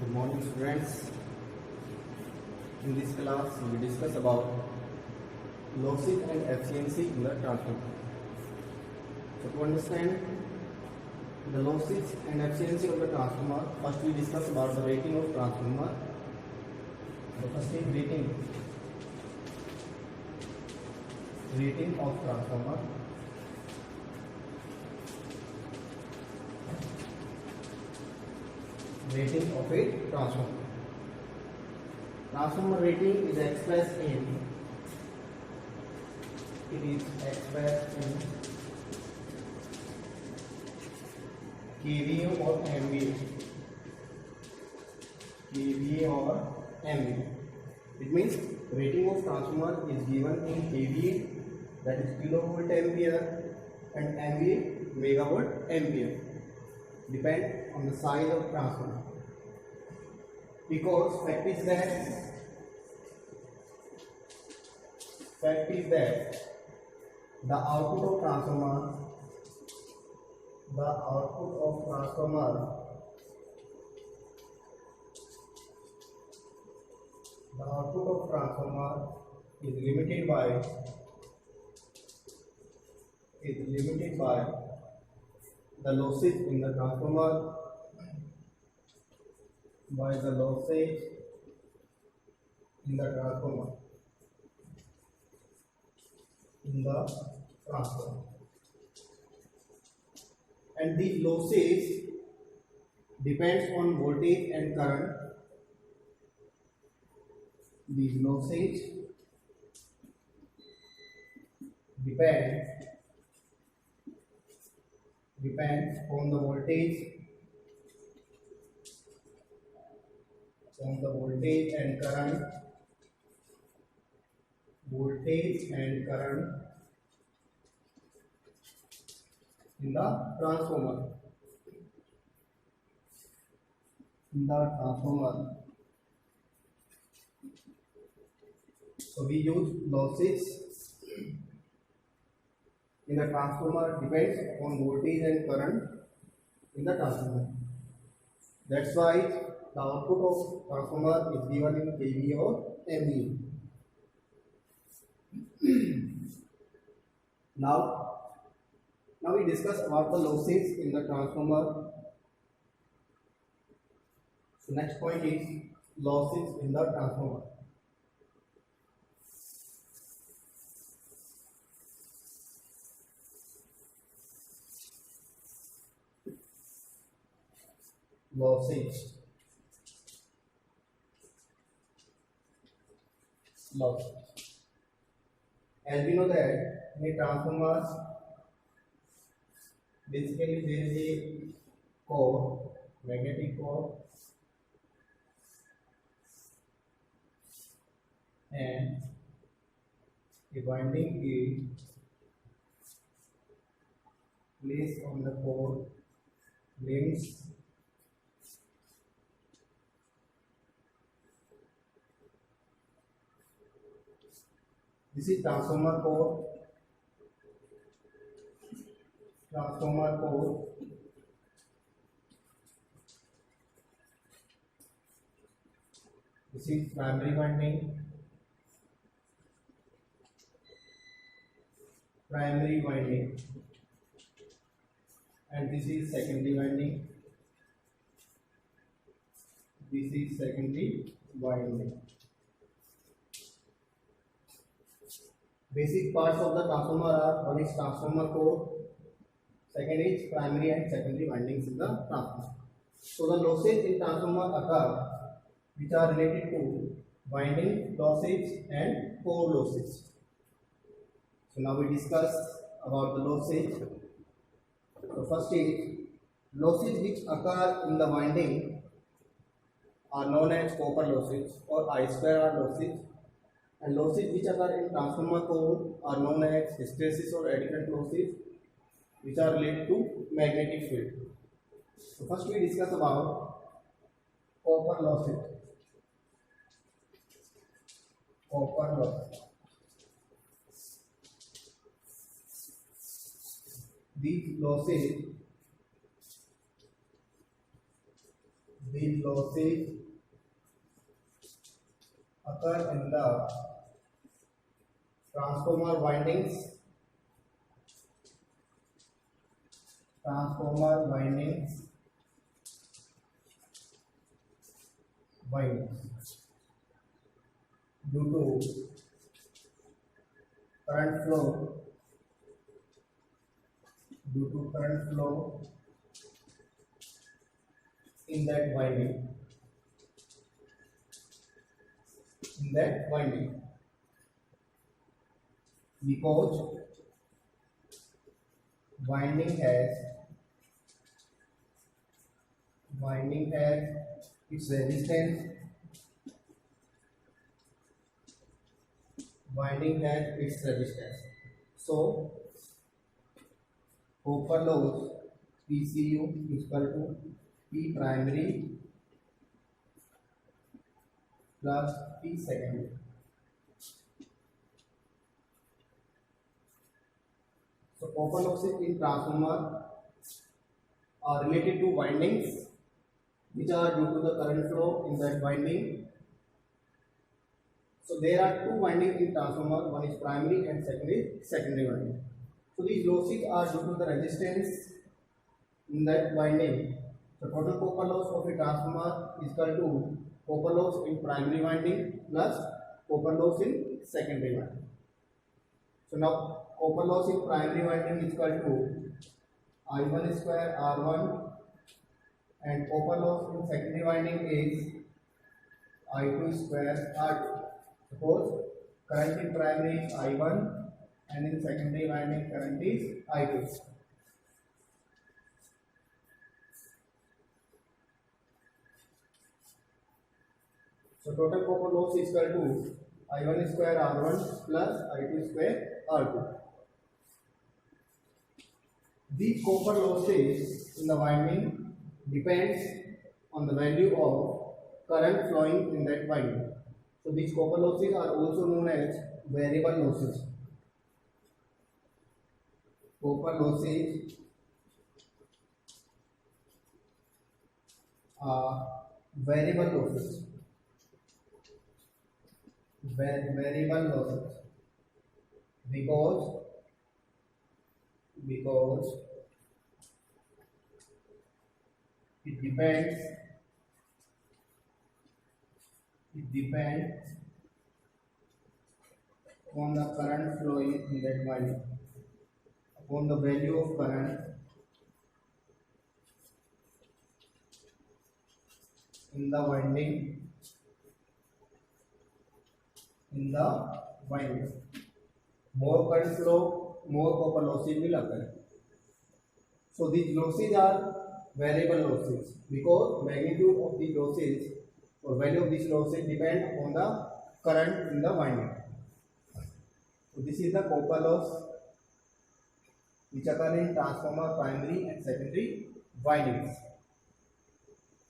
Good morning, students. In this class, we discuss about losses and efficiency in the transformer. So, to understand the losses and efficiency of the transformer, first we discuss about the rating of transformer. The first is rating of transformer. Rating of a transformer. Transformer rating is expressed in kVA or MVA. kVA or MVA. It means rating of transformer is given in kVA, that is kilovolt ampere, and MVA, megawatt ampere. Depend on the size of transformer. Because fact is that the output of transformer is limited by the losses in the transformer, and these losses depends on voltage and current. These losses depends on the voltage and current in the transformer. So we use losses in the transformer depends on voltage and current in the transformer. That's why the output of transformer is given in kVA or MVA. Now we discuss about the losses in the transformer. So next point is losses in the transformer. Losses. As we know that in a transformer, basically there is a core, magnetic core, and a winding is placed on the core limbs. This is transformer core. This is primary winding. And this is secondary winding. Basic parts of the transformer are: one is transformer core, second is primary and secondary windings in the transformer. So the losses in transformer occur which are related to winding losses and core losses. So now we discuss about the losses. So first is losses which occur in the winding are known as copper losses or I2R losses, and losses which occur in transformer core are known as hysteresis or additive losses, which are related to magnetic field. So first we discuss about copper losses. These losses losses occur in the transformer windings, windings due to current flow, in that winding, because winding has its resistance, so copper loss PCU is equal to P primary plus P secondary. So copper losses in transformer are related to windings which are due to the current flow in that winding. So there are two windings in transformer, one is primary and secondary winding. So these losses are due to the resistance in that winding. The total copper loss of a transformer is equal to copper loss in primary winding plus copper loss in secondary winding. So now copper loss in primary winding is equal to I1 square R1, and copper loss in secondary winding is I2 square R2. Suppose current in primary is I1 and in secondary winding current is I2. So total copper loss is equal to I1 square R1 plus I2 square R2. These copper losses in the winding depends on the value of current flowing in that winding. So these copper losses are also known as variable losses. Copper losses are variable losses. Because it depends on the current flowing in that winding, upon the value of current in the winding. More current flow, more copper losses will occur. So these losses are variable losses because magnitude of these losses or value of these losses depend on the current in the winding. So this is the copper loss which occur in transformer primary and secondary windings.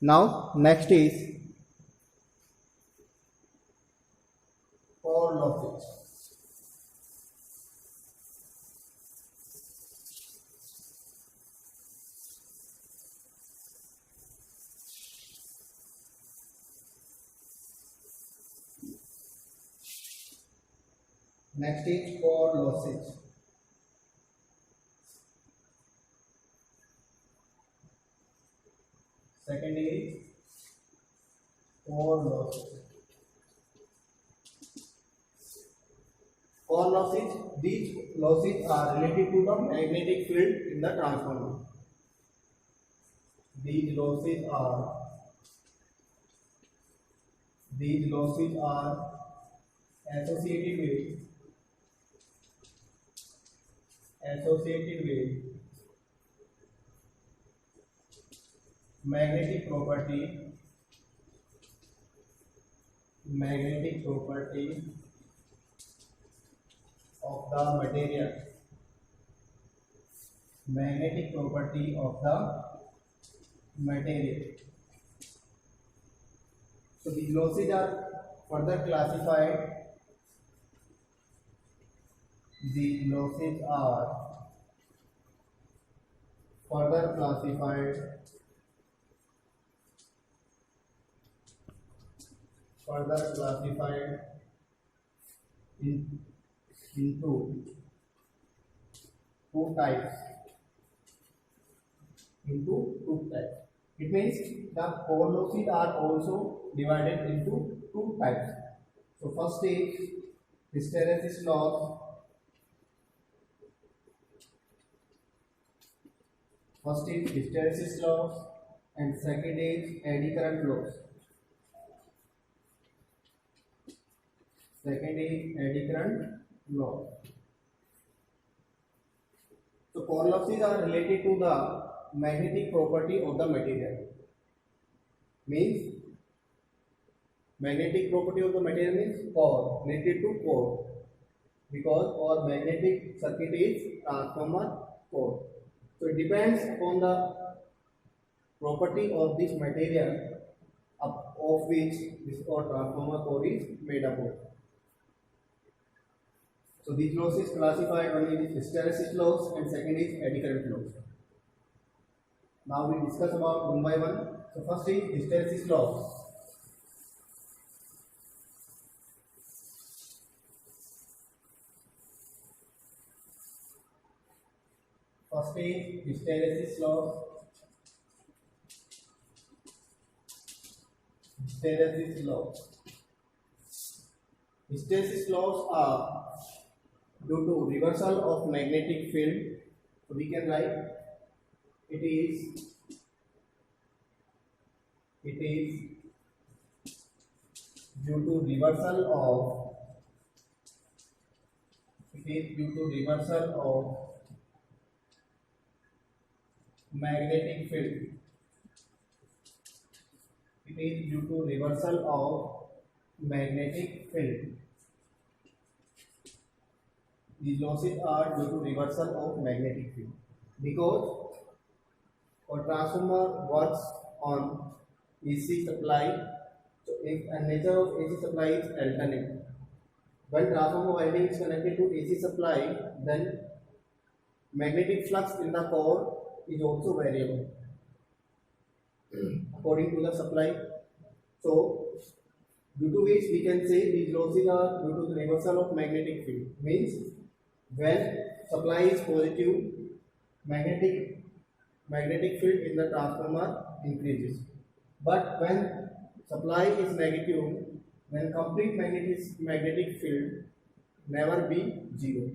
Now next is core losses. Next is core losses. Second is core losses. Core losses, these losses are related to the magnetic field in the transformer. These losses are associated with magnetic property of the material. So these losses are further classified. further classified into two types. It means the core losses are also divided into two types. So first is hysteresis loss. First is hysteresis loss, and second is eddy current loss. Second is eddy current loss. So core losses are related to the magnetic property of the material. Means magnetic property of the material means core, related to core, because our magnetic circuit is transformer core. So it depends upon the property of this material of which this our transformer core is made up of. So these loss is classified, one is hysteresis loss and second is eddy current loss. Now we discuss about one by one. So first is hysteresis loss. First is hysteresis loss. Hysteresis loss. Hysteresis loss are due to reversal of magnetic field. So we can write it is due to reversal of magnetic field. It is due to reversal of magnetic field. These losses are due to reversal of magnetic field, because our transformer works on AC supply. So if a nature of AC supply is alternate, when transformer winding is connected to AC supply, then magnetic flux in the core is also variable according to the supply. So due to which we can say these losses are due to the reversal of magnetic field. Means when supply is positive, magnetic field in the transformer increases. But when supply is negative, then complete magnetic field never be zero.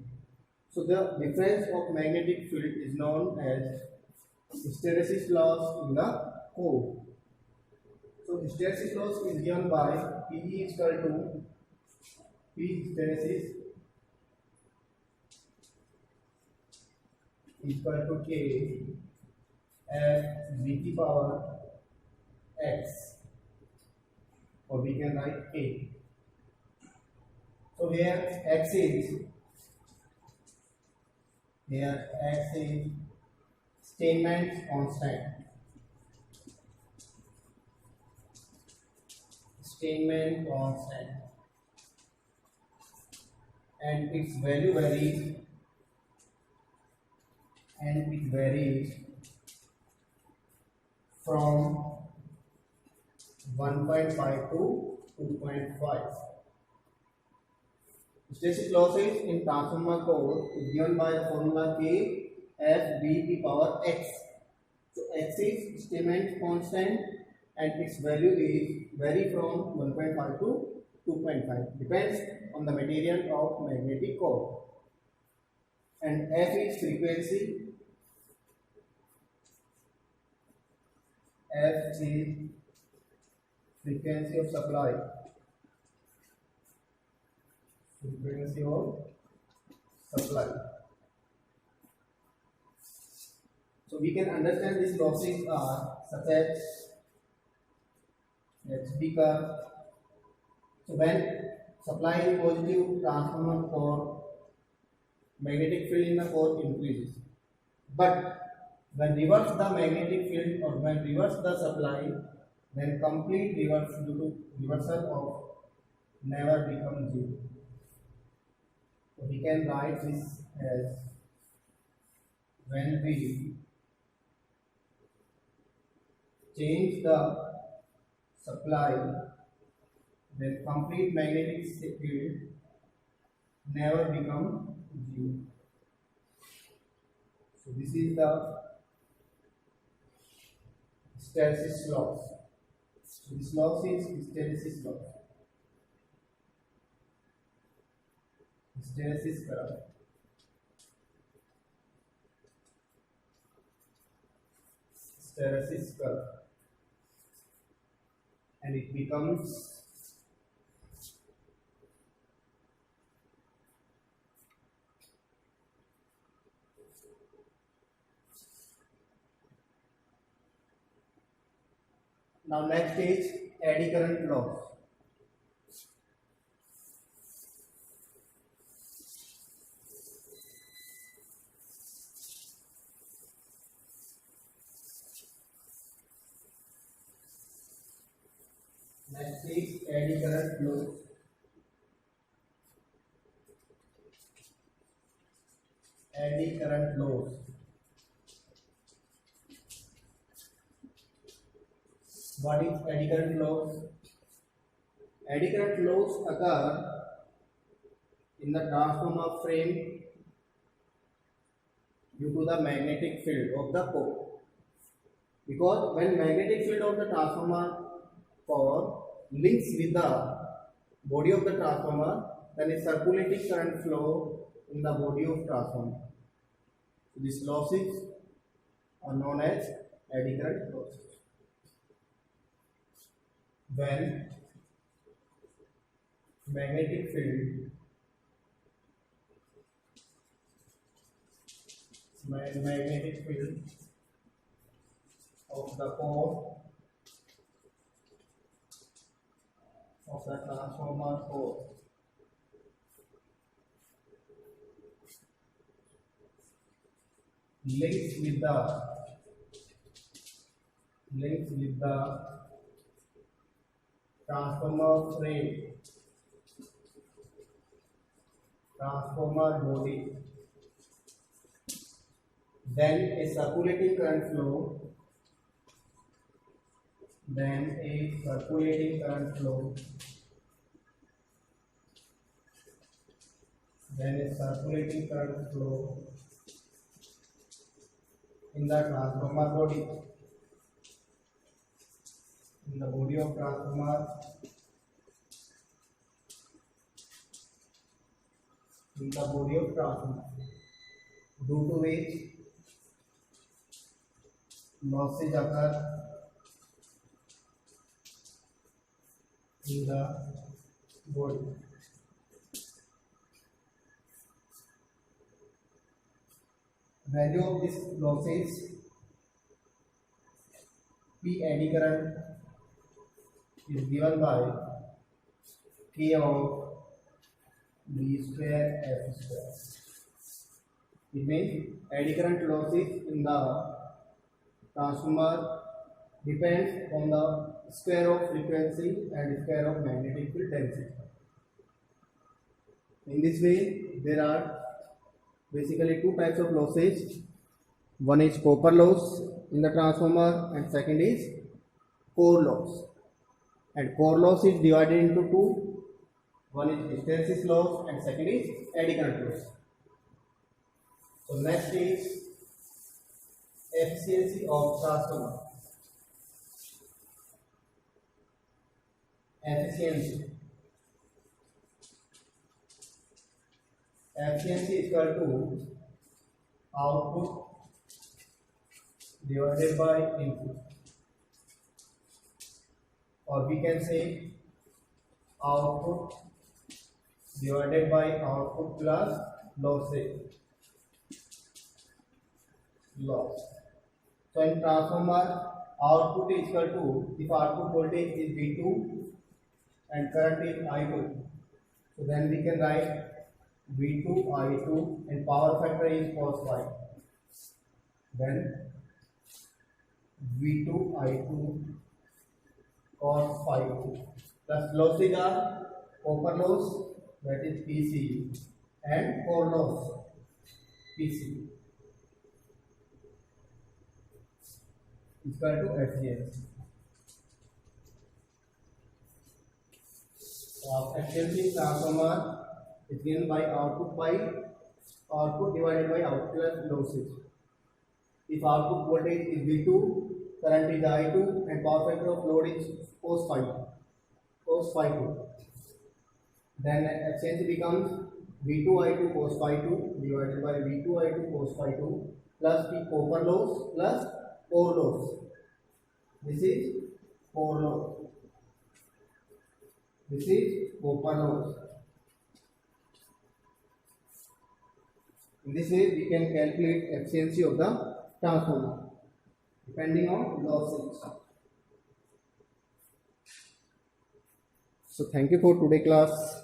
So the difference of magnetic field is known as hysteresis loss in the core. So hysteresis loss is given by P is equal to P hysteresis equal to K F V power X, or we can write K. So here X is Steinmetz constant. And its value varies from 1.5 to 2.5. Hysteresis losses in transformer core is given by the formula K F V P power X. So X is Steinmetz constant and its value is vary from 1.5 to 2.5, depends on the material of magnetic core. And F is frequency. F is frequency of supply. Frequency of supply. So we can understand these losses are such as HB curve. So when supply is positive, transformer core magnetic field in the core increases. But when reverse the magnetic field or when reverse the supply, then complete reverse due to reversal of never become zero. So we can write this as when we change the supply then complete magnetic field never become zero. So this is the hysteresis loss. So this loss is hysteresis loss. Hysteresis curve. Hysteresis curve. And it becomes now next is eddy current loss. Next is eddy current loss. Eddy current loss. What is eddy current loss? Eddy current loss occur in the transformer frame due to the magnetic field of the core. Because when magnetic field of the transformer core links with the body of the transformer, then a circulating current flow in the body of transformer. So these losses are known as eddy current losses. When magnetic field of the core of the transformer core links with the transformer frame, transformer body, then a circulating current flow, in the transformer body, in the body of transformer, due to which losses occur in the body. Value of this losses, P eddy current is given by K of B square F square. It means eddy current losses in the transformer depends on the square of frequency and square of magnetic field density. In this way, there are basically two types of losses. One is copper loss in the transformer and second is core loss. And core loss is divided into two. One is hysteresis loss and second is eddy current loss. So next is efficiency of transformer. Efficiency is equal to output divided by input, or we can say output divided by output plus loss. So in transformer, output is equal to, if output voltage is V2 and current is I2, so then we can write V2 I2 and power factor is cos phi. Then V2 I2 cos phi 2 plus losses are copper loss, that is PC, and core loss PC equal to efficiency. efficiency transformer is given by output divided by output losses. If output voltage is V2, current is I2, and power factor of load is cos phi 2, then efficiency becomes V2 I2 cos phi 2 divided by V2 I2 cos phi 2 plus the copper loss plus core loss. This is core loss. This is copper loss. In this way, we can calculate efficiency of the transformer depending on losses. So, thank you for today class.